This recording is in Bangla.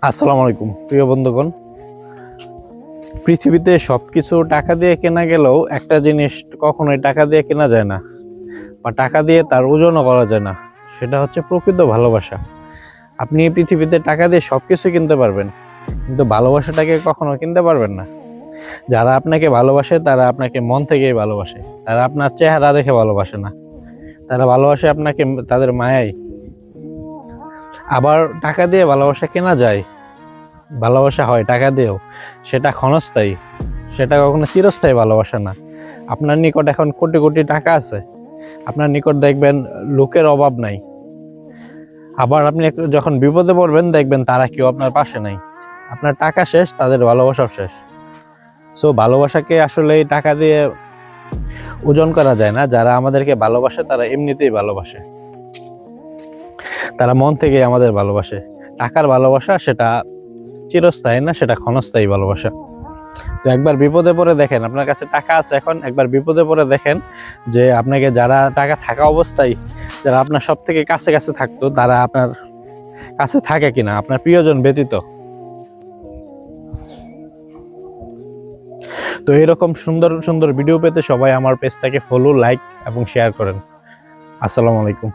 আসসালামু আলাইকুম প্রিয় বন্ধুগণ। পৃথিবীতে সবকিছু টাকা দিয়ে কেনা গেলেও একটা জিনিস কখনোই টাকা দিয়ে কেনা যায় না, বা টাকা দিয়ে তার ওজনও করা যায় না। সেটা হচ্ছে প্রকৃত ভালোবাসা। আপনি এই পৃথিবীতে টাকা দিয়ে সবকিছু কিনতে পারবেন, কিন্তু ভালোবাসাটাকে কখনো কিনতে পারবেন না। যারা আপনাকে ভালোবাসে তারা আপনাকে মন থেকেই ভালোবাসে, তারা আপনার চেহারা দেখে ভালোবাসে না, তারা ভালোবাসে আপনাকে তাদের মায়ায়। আবার টাকা দিয়ে ভালোবাসা কেনা যায়, ভালোবাসা হয় টাকা দিয়েও, সেটা ক্ষণস্থায়ী, সেটা কখনো চিরস্থায়ী ভালোবাসা না। আপনার নিকট এখন কোটি কোটি টাকা আছে, আপনার নিকট দেখবেন লোকের অভাব নাই, আবার আপনি যখন বিপদে পড়বেন দেখবেন তারা কেউ আপনার পাশে নাই। আপনার টাকা শেষ, তাদের ভালোবাসাও শেষ। সো ভালোবাসাকে আসলে টাকা দিয়ে ওজন করা যায় না। যারা আমাদেরকে ভালোবাসে তারা এমনিতেই ভালোবাসে, তারা মন থেকেই আমাদের ভালোবাসে। টাকার ভালোবাসা সেটা চিরস্থায়ী না, সেটা ক্ষণস্থায়ী ভালোবাসা। তো একবার বিপদে পড়ে দেখেন, আপনার কাছে টাকা আছে এখন, একবার বিপদে পড়ে দেখেন যে আপনাকে যারা টাকা থাকা অবস্থায়, যারা আপনার সব থেকে কাছে কাছে থাকতো, তারা আপনার কাছে থাকে কিনা, আপনার প্রিয়জন ব্যতীত। তো এরকম সুন্দর সুন্দর ভিডিও পেতে সবাই আমার পেজটাকে ফলো, লাইক এবং শেয়ার করেন। আসসালামু আলাইকুম।